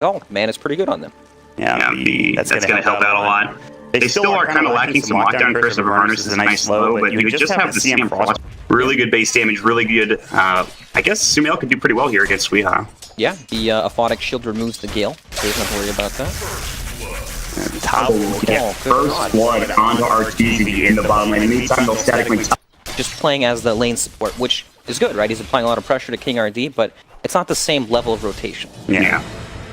Oh, man, it's pretty good on them. Yeah, that's going to help out a lot. They still are kind of lacking some lockdown. Curse of Harness is a nice slow, but you just have the CM Frost. Really good base damage, really good. I guess Sumail could do pretty well here against Weeha. Yeah, the Aphotic Shield removes the Gale, so there's nothing to worry about that. Tavo gets first blood onto arteezy in the bottom lane. Anytime they'll static link. Just playing as the lane support, which is good, right? He's applying a lot of pressure to KINGRD, but it's not the same level of rotation. Yeah.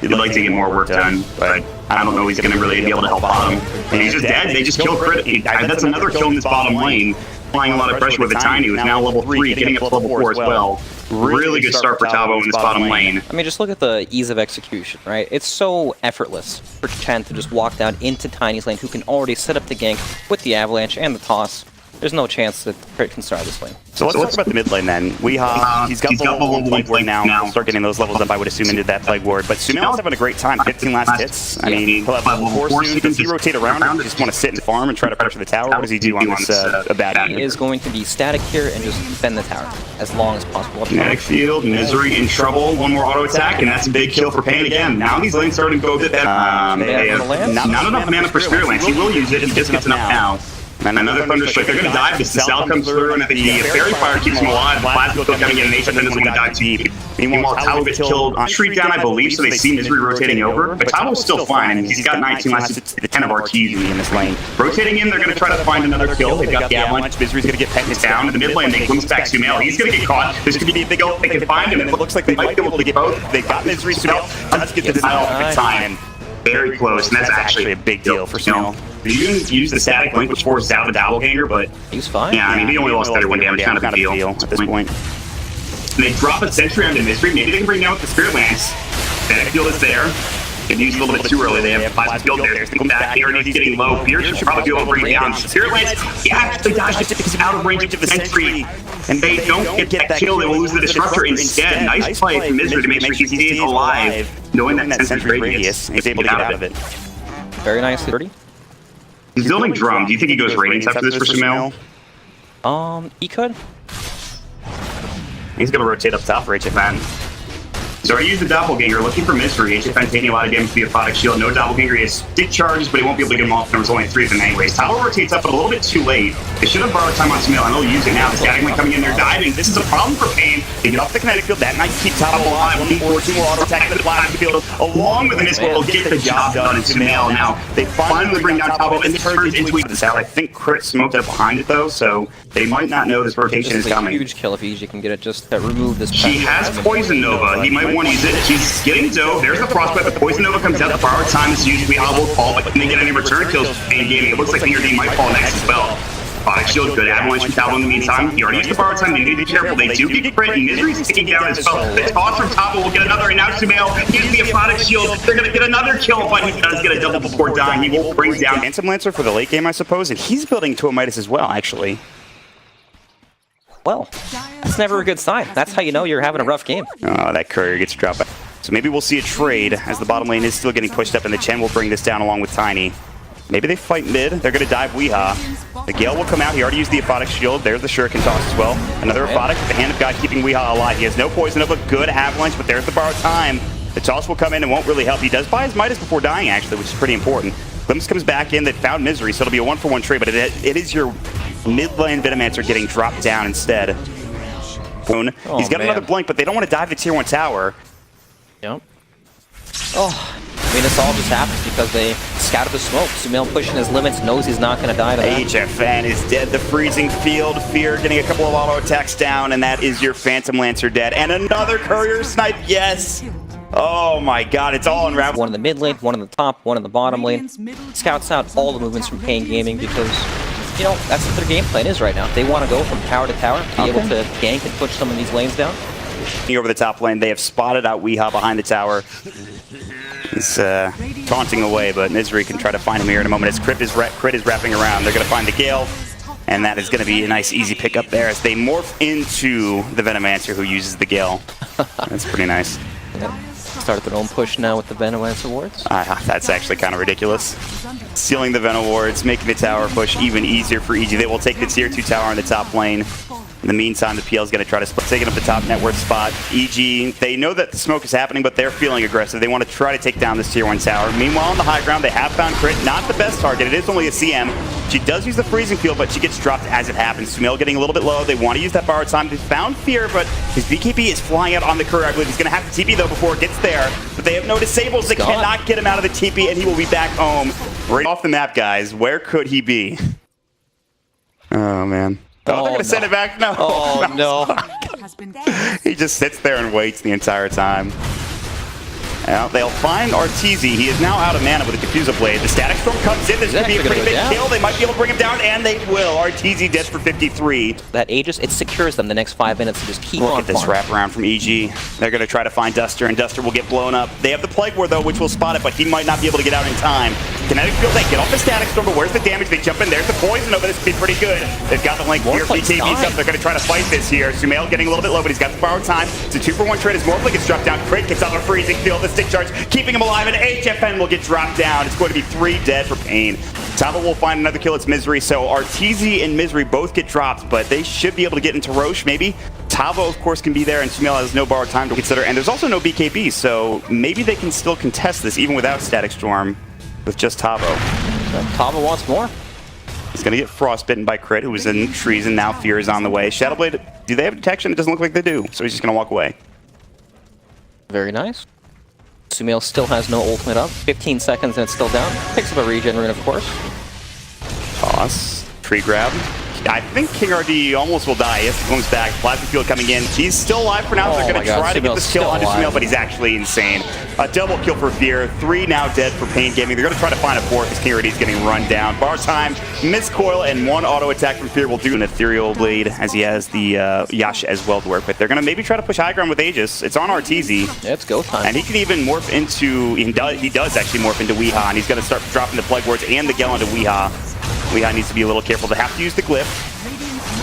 He'd like to get more work done, but I don't know he's going to really be able to help bottom. And he's just dead. They just killed Crit. That's another kill in this bottom lane. Applying a lot of pressure with a Tiny, who's now level 3, getting up to level 4 as well. Really good start for Tavo in this bottom lane. I mean, just look at the ease of execution, right? It's so effortless for Chen to just walk down into Tiny's lane, who can already set up the gank with the Avalanche and the toss. There's no chance that Crit can start this lane. So let's talk about the mid lane then. Weeha, he's got the level 1 plague ward now. Start getting those levels up, I would assume, into that plague ward. But Sumail's having a great time. 15 last hits. I mean, he'll have level 4 soon. Does he rotate around or just want to sit and farm and try to pressure the tower? What does he do on this bad He is going to be static here and just defend the tower as long as possible. Kinetic field, Misery in trouble. One more auto attack, and that's a big kill for PaiN again. Now these lanes starting to go a bit better. Not enough mana for Spirit Lance. He will use it. He just gets enough now. And another Thunderstrike. They're going to dive because the Sal comes through, and if the Fairy Fire keeps him alive, the Plasma still coming in, and HFN doesn't want to dive deep. Meanwhile, Tavo gets killed on Shriek down, I believe, so they see Misery rotating over. But Tavo's still fine, and he's got 19 last hits, 10 of arteezy in this lane. Rotating in, they're going to try to find another kill. They've got the Avalanche. Misery's going to get pecked down. In the mid lane, they glimpse back Sumail. He's going to get caught. There's going to be a big ult. They can find him, and it looks like they might be able to get both. They got Misery. Sumail does get the denial at the time. Very close, and that's actually a big deal for Sumail. You can use the static link, which forces out the doppelganger, but he's fine. Yeah, I mean, he only lost 31 damage, not a big deal at this point. And they drop a sentry onto Misery. Maybe they can bring down with the Spirit Lance. Static field is there. Can use a little bit too early. They have plasma field there. They're thinking back. KINGRD's getting low. Fear should probably be able to bring it down. Spirit Lance, he actually dodged it because he's out of range of the sentry. And they don't get that kill. They will lose the Disruptor instead. Nice play from Misery to make sure he stays alive, knowing that sentry radius. He's able to get out of it. Very nice, 30. He's building drum. Do you think he goes Radiance after this for Sumail? He could. He's gonna rotate up top for HFN. So I use the Doppelganger, looking for Misery. HFN taking a lot of damage to the Aphotic Shield. No Doppelganger, he has stick charges, but he won't be able to get him off. There was only 3 of them anyways. Tavo rotates up, but a little bit too late. They should have borrowed time on Sumail, and they'll use it now. The static link coming in there, diving. This is a problem for PaiN. They get off the kinetic field. That might keep Tavo alive. 1 more, 2 more auto attack to the plasma field. Along with the Mski will get the job done in Sumail. Now, they finally bring down Tavo, and this turns into a Sal. I think Crit smoked up behind it, though, so they might not know this rotation is coming. Huge kill if VG can get it, just to remove this. She has Poison Nova. He might want to use it. She's getting dove. There's the Frostbite. The Poison Nova comes out. The borrowed time is used. We will fall, but can they get any return kills in gaming? It looks like KINGRD might fall next as well. Aphotic Shield, good Avalanche from Tavo in the meantime. He already used the borrowed time. They need to be careful. They do get Crit, and Misery's sticking down as well. The toss from Tavo will get another, and now Sumail uses the Aphotic Shield. They're going to get another kill, but he does get a double before dying. He will bring down Phantom Lancer for the late game, I suppose, and he's building to a Midas as well, actually. Well, that's never a good sign. That's how you know you're having a rough game. Oh, that courier gets dropped. So maybe we'll see a trade as the bottom lane is still getting pushed up, and the Chen will bring this down along with Tiny. Maybe they fight mid. They're going to dive Weeha. The Gale will come out. He already used the Aphotic Shield. There's the Shuriken toss as well. Another Aphotic with the Hand of God keeping Weeha alive. He has no poison of a good Avalanche, but there's the borrowed time. The toss will come in and won't really help. He does buy his Midas before dying, actually, which is pretty important. Glimpse comes back in. They found Misery, so it'll be a 1-for-1 trade, but it is your mid lane Venomancer getting dropped down instead. He's got another blink, but they don't want to dive the tier 1 tower. Yep. Oh, I mean, this all just happens because they scattered the smoke. Sumail pushing his limits, knows he's not going to die to that. HFN is dead. The freezing field. Fear getting a couple of auto attacks down, and that is your Phantom Lancer dead. And another courier snipe. Yes. Oh my god, it's all unraveled. One in the mid lane, one in the top, one in the bottom lane. Scouts out all the movements from PaiN Gaming because, you know, that's what their game plan is right now. They want to go from tower to tower, be able to gank and push some of these lanes down. Over the top lane, they have spotted out Weeha behind the tower. He's taunting away, but Misery can try to find him here in a moment as Crit is wrapping around. They're going to find the Gale, and that is going to be a nice, easy pickup there as they morph into the Venomancer who uses the Gale. That's pretty nice. Yep. Started their own push now with the Venomancer wards. That's actually kind of ridiculous. Sealing the Venom wards, making the tower push even easier for EG. They will take the tier 2 tower in the top lane. In the meantime, the PL is going to try to split, taking up the top network spot. EG, they know that the smoke is happening, but they're feeling aggressive. They want to try to take down this tier 1 tower. Meanwhile, on the high ground, they have found Crit. Not the best target. It is only a CM. She does use the freezing field, but she gets dropped as it happens. Sumail getting a little bit low. They want to use that borrowed time. They found Fear, but his BKB is flying out on the courier. I believe he's going to have to TP, though, before it gets there. But they have no disables. They cannot get him out of the TP, and he will be back home. Right off the map, guys. Where could he be? Oh, man. Oh, they're going to send it back? No. Oh, no. He just sits there and waits the entire time. Well, they'll find arteezy. He is now out of mana with a Diffuser Blade. The Static Storm comes in. This could be a pretty big kill. They might be able to bring him down, and they will. arteezy dead for 53. That Aegis, it secures them the next 5 minutes to just keep on. Look at this wraparound from EG. They're going to try to find Duster, and Duster will get blown up. They have the Plague Ward, though, which will spot it, but he might not be able to get out in time. Kinetic Field, they get off the Static Storm, but where's the damage? They jump in. There's the Poison over. This could be pretty good. They've got the Link here. BKB's up. They're going to try to fight this here. Sumail getting a little bit low, but he's got the borrowed time. It's a 2-for-1 trade as Morphling gets dropped down. Crit gets out of a freezing field. The stick charge keeping him alive, and HFN will get dropped down. It's going to be 3 dead for PaiN. Tavo will find another kill. It's Misery. So arteezy and Misery both get dropped, but they should be able to get into Roche, maybe. Tavo, of course, can be there, and Sumail has no borrowed time to consider. And there's also no BKB, so maybe they can still contest this, even without Static Storm, with just Tavo. Tavo wants more. He's going to get frostbitten by Crit, who was in trees, and now Fear is on the way. Shadowblade, do they have detection? It doesn't look like they do, so he's just going to walk away. Very nice. Sumail still has no ultimate up. 15 seconds and it's still down. Picks up a regen rune, of course. Toss. Tree grab. I think KINGRD almost will die. Yes, comes back. Plasma Field coming in. He's still alive for now. Oh, they're going to try to get this kill onto Sumail, but he's actually insane. A double kill for Fear. 3 now dead for PaiN Gaming. They're going to try to find a 4th as KINGRD is getting run down. Bar time, miscoil, and 1 auto attack from Fear will do an Ethereal Blade, as he has the Yasha as well to work with. They're going to maybe try to push high ground with Aegis. It's on arteezy. Yeah, it's go time. And he can even morph into... He does actually morph into Weeha, and he's going to start dropping the Plague Wards and the Gale into Weeha. Weeha needs to be a little careful. They have to use the Glyph.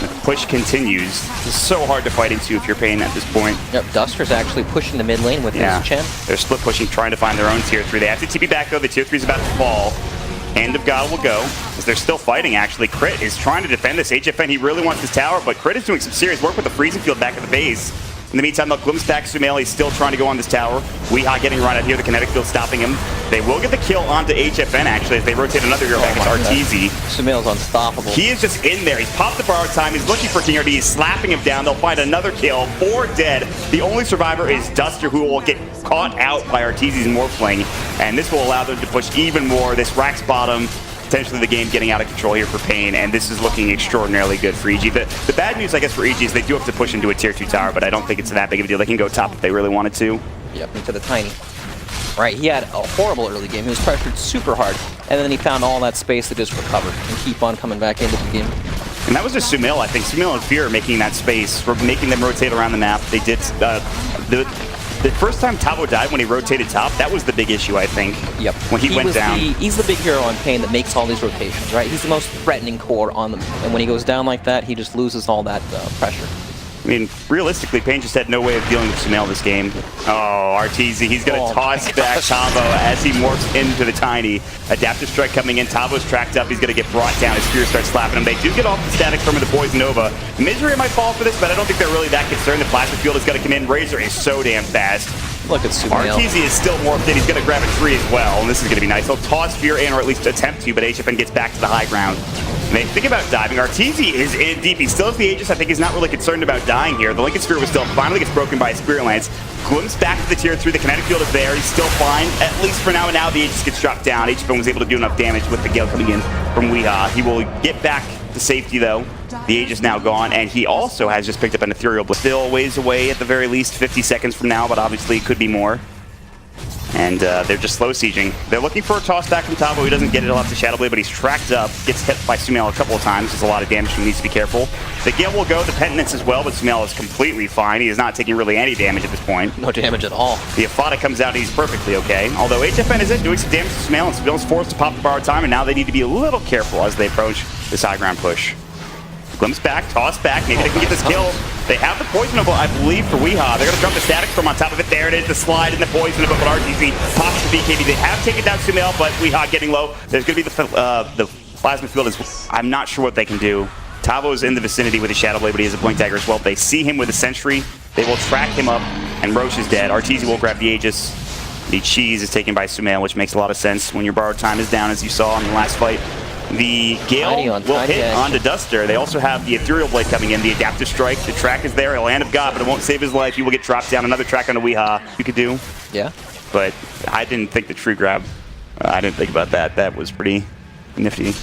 The push continues. It's so hard to fight into if you're PaiN at this point. Yep, Duster's actually pushing the mid lane with his Chen. They're split pushing, trying to find their own tier 3. They have to TP back though. The tier 3 is about to fall. Hand of God will go, as they're still fighting actually. Crit is trying to defend this HFN. He really wants this tower, but Crit is doing some serious work with the freezing field back at the base. In the meantime, they'll glimpse back Sumail. He's still trying to go on this tower. Weeha getting run out here. The kinetic field stopping him. They will get the kill onto HFN, actually, as they rotate another hero back. It's arteezy. Sumail's unstoppable. He is just in there. He's popped the borrowed time. He's looking for KINGRD. He's slapping him down. They'll find another kill. 4 dead. The only survivor is Duster, who will get caught out by arteezy's Morphling. And this will allow them to push even more. This racks bottom. Potentially the game getting out of control here for PaiN, and this is looking extraordinarily good for EG. The bad news, I guess, for EG is they do have to push into a tier 2 tower, but I don't think it's that big of a deal. They can go top if they really wanted to. Yep, into the Tiny. Right, he had a horrible early game. He was pressured super hard, and then he found all that space to just recover and keep on coming back into the game. And that was just Sumail, I think. Sumail and Fear making that space, making them rotate around the map. They did... The first time Tavo died when he rotated top, that was the big issue, I think. Yep. When he went down. He's the big hero on PaiN that makes all these rotations, right? He's the most threatening core on them. And when he goes down like that, he just loses all that pressure. I mean, realistically, PaiN just had no way of dealing with Sumail this game. Oh, arteezy, he's going to toss back Tavo as he morphs into the Tiny. Adaptive Strike coming in. Tavo's tracked up. He's going to get brought down as Fear starts slapping him. They do get off the Static Storm of the Poison Nova. Misery might fall for this, but I don't think they're really that concerned. The Plasma Field is going to come in. Razor is so damn fast. Look at Sumail. arteezy is still morphed in. He's going to grab a tree as well, and this is going to be nice. He'll toss Fear in, or at least attempt to, but HFN gets back to the high ground. And they think about diving. arteezy is in deep. He still has the Aegis. I think he's not really concerned about dying here. The Lincoln Sphere was still finally gets broken by a Spirit Lance. Glimpse back to the tier 3. The kinetic field is there. He's still fine, at least for now. And now the Aegis gets dropped down. HFN was able to do enough damage with the Gale coming in from Weeha. He will get back to safety though. The Aegis now gone, and he also has just picked up an Ethereal Blade. Still ways away at the very least, 50 seconds from now, but obviously it could be more. And they're just slow sieging. They're looking for a toss back from Tavo. He doesn't get it off the Shadowblade, but he's tracked up. Gets hit by Sumail a couple of times. There's a lot of damage, so he needs to be careful. The Gale will go, the Penitence as well, but Sumail is completely fine. He is not taking really any damage at this point. No damage at all. The Afada comes out and he's perfectly okay. Although HFN is doing some damage to Sumail, and Sumail is forced to pop the borrowed time, and now they need to be a little careful as they approach this high ground push. Glimpse back, toss back, maybe they can get this kill. They have the Poisonable, I believe, for Weeha. They're going to drop the Static Storm on top of it. There it is, the slide and the Poisonable, but arteezy pops the BKB. They have taken down Sumail, but Weeha getting low. There's going to be the Plasma Field. I'm not sure what they can do. Tavo's in the vicinity with a Shadow Blade, but he has a Blink Dagger as well. They see him with a Sentry. They will track him up, and Roche is dead. arteezy will grab the Aegis. The Cheese is taken by Sumail, which makes a lot of sense when your borrowed time is down, as you saw in the last fight. The Gale will hit onto Duster. They also have the Ethereal Blade coming in, the Adaptive Strike. The track is there, a Land of God, but it won't save his life. He will get dropped down. Another track on a Weehaw you could do. Yeah. But I didn't think the True Grab. I didn't think about that. That was pretty nifty.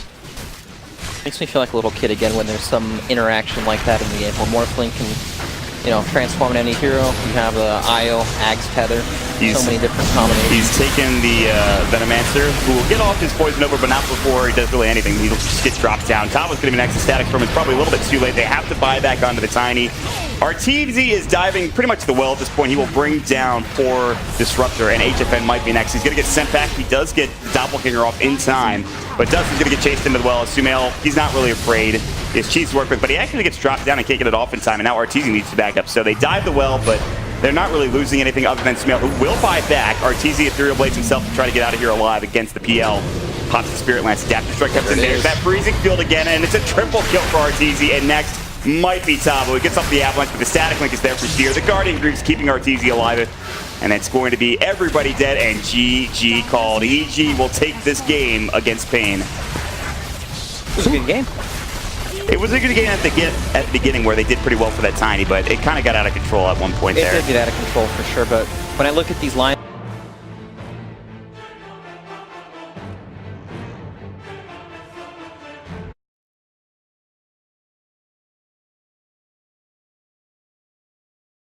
Makes me feel like a little kid again when there's some interaction like that in the game where Morphling can, you know, transform into any hero. You have the IO, Ags Tether, so many different combinations. He's taken the Venomancer, who will get off his Poison Over, but not before he does really anything. He just gets dropped down. Tavo's going to be next to Static Storm. It's probably a little bit too late. They have to buy back onto the Tiny. arteezy is diving pretty much to the well at this point. He will bring down poor Disruptor, and HFN might be next. He's going to get sent back. He does get Doppelganger off in time, but Dustin's going to get chased into the well. Sumail, he's not really afraid. He has Cheese to work with, but he actually gets dropped down and can't get it off in time, and now arteezy needs to back up. So they dive the well, but they're not really losing anything other than Sumail, who will buy back. arteezy Ethereal Blades himself to try to get out of here alive against the PL. Pops the Spirit Lance. Adaptive Strike comes in there. That freezing field again, and it's a triple kill for arteezy. And next might be Tavo. He gets off the Avalanche, but the Static Link is there for Steer. The Guardian Greaves keeping arteezy alive. And it's going to be everybody dead, and GG called. EG will take this game against PaiN. It was a good game. It was a good game at the beginning where they did pretty well for that Tiny, but it kind of got out of control at one point there. It did get out of control for sure, but when I look at these lines,